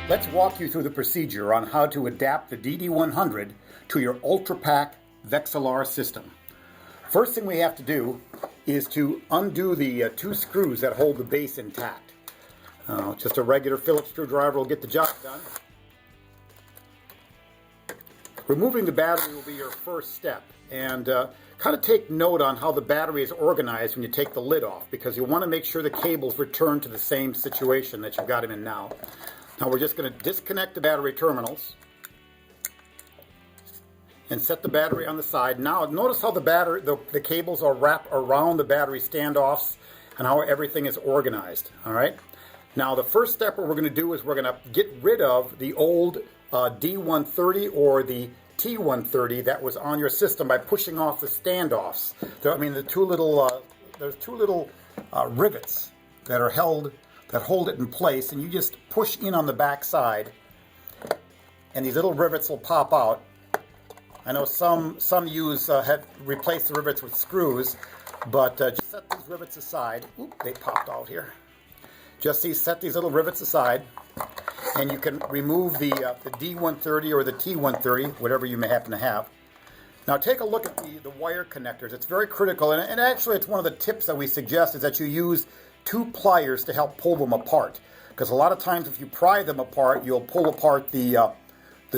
Let's walk you through the procedure on how to adapt the DD-100 to your UltraPack Vexilar system. First thing we have to do is to undo the two screws that hold the base intact. Just a regular Phillips screwdriver will get the job done. Removing the battery will be your first step, and kind of take note on how the battery is organized when you take the lid off, because you want to make sure the cables return to the same situation that you've got them in now. Now we're just going to disconnect the battery terminals and set the battery on the side. Now notice how the cables are wrapped around the battery standoffs and how everything is organized. All right. Now the first step what we're going to do is we're going to get rid of the old D-130 or the T-130 that was on your system by pushing off the standoffs. There's two little rivets that are held that hold it in place, and you just push in on the back side, and these little rivets will pop out. I know some have replaced the rivets with screws, but just set these rivets aside. Oop, they popped out here. Just set these little rivets aside, and you can remove the D-130 or the T-130, whatever you may happen to have. Now take a look at the wire connectors. It's very critical, and actually it's one of the tips that we suggest is that you use two pliers to help pull them apart. Because a lot of times if you pry them apart, you'll pull apart the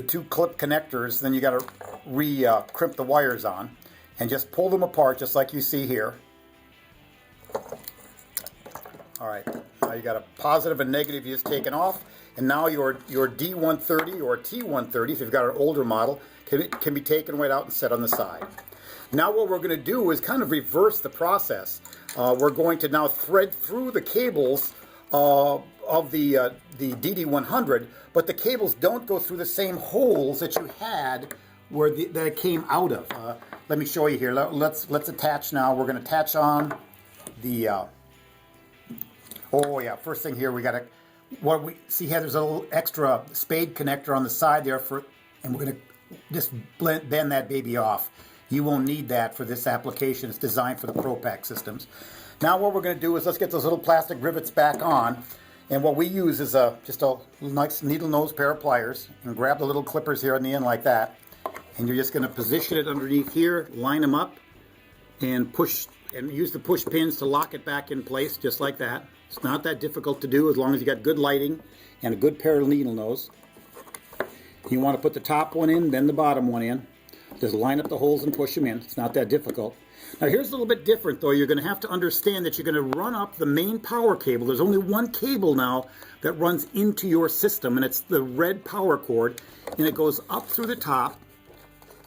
two clip connectors, then you got to crimp the wires on, and just pull them apart just like you see here. All right, now you got a positive and negative just taken off, and now your D-130 or T-130, if you've got an older model, can be taken right out and set on the side. Now what we're going to do is kind of reverse the process. We're going to now thread through the cables of the DD-100, but the cables don't go through the same holes that you had that it came out of. Let me show you here. Let's attach now. We're going to attach on the. First thing here, we got to. What we see here, there's a little extra spade connector on the side there and we're going to just bend that baby off. You won't need that for this application. It's designed for the ProPack systems. Now what we're going to do is let's get those little plastic rivets back on. And what we use is just a nice needle nose pair of pliers. And grab the little clippers here on the end like that. And you're just going to position it underneath here, line them up, and push, and use the push pins to lock it back in place just like that. It's not that difficult to do as long as you got good lighting and a good pair of needle nose. You want to put the top one in, then the bottom one in. Just line up the holes and push them in. It's not that difficult. Now here's a little bit different though. You're going to have to understand that you're going to run up the main power cable. There's only one cable now that runs into your system, and it's the red power cord, and it goes up through the top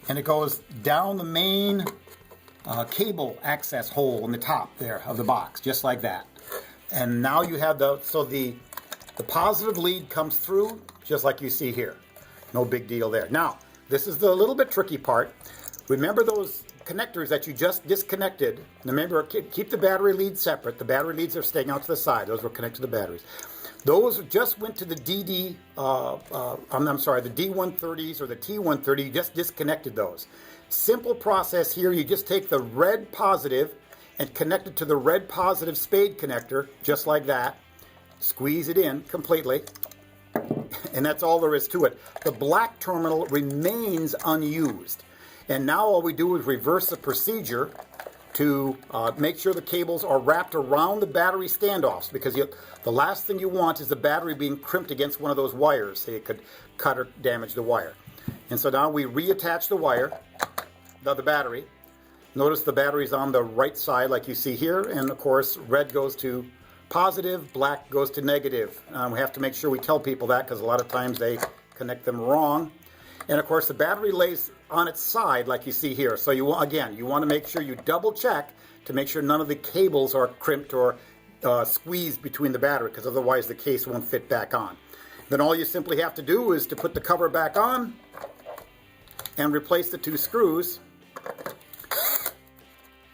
and it goes down the main cable access hole in the top there of the box, just like that. And now you have the positive lead comes through just like you see here. No big deal there. Now this is the little bit tricky part. Remember those connectors that you just disconnected. Remember, keep the battery leads separate. The battery leads are staying out to the side. Those were connected to the batteries. Those just went to the the D-130s or the T-130. You just disconnected those. Simple process here. You just take the red positive and connect it to the red positive spade connector, just like that. Squeeze it in completely. And that's all there is to it. The black terminal remains unused. And now all we do is reverse the procedure to make sure the cables are wrapped around the battery standoffs, because the last thing you want is the battery being crimped against one of those wires, so it could cut or damage the wire. And so now we reattach the wire, the battery. Notice the battery's on the right side like you see here, and of course red goes to positive, black goes to negative. We have to make sure we tell people that, because a lot of times they connect them wrong. And of course the battery lays on its side like you see here. So you want to make sure you double check to make sure none of the cables are crimped or squeezed between the battery, because otherwise the case won't fit back on. Then all you simply have to do is to put the cover back on and replace the two screws.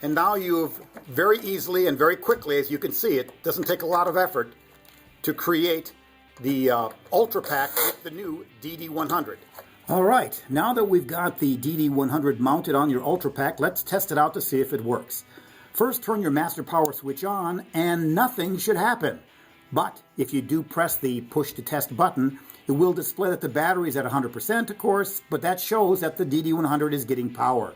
And now you've very easily and very quickly, as you can see, it doesn't take a lot of effort to create the UltraPack with the new DD-100. All right, now that we've got the DD-100 mounted on your UltraPack, let's test it out to see if it works. First, turn your master power switch on and nothing should happen. But if you do press the push to test button, It will display that the battery is at 100%, of course, but that shows that the DD-100 is getting power.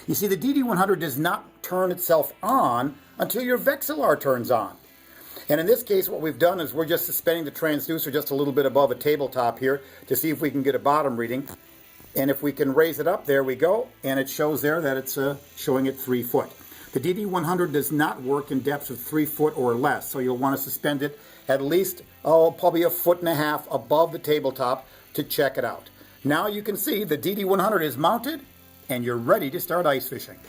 You see, the DD-100 does not turn itself on until your Vexilar turns on. And in this case, what we've done is we're just suspending the transducer just a little bit above a tabletop here to see if we can get a bottom reading. And if we can raise it up, there we go. And it shows there that it's showing at 3 foot. The DD-100 does not work in depths of 3 foot or less, so you'll want to suspend it at least, probably 1.5 feet above the tabletop to check it out. Now you can see the DD-100 is mounted and you're ready to start ice fishing.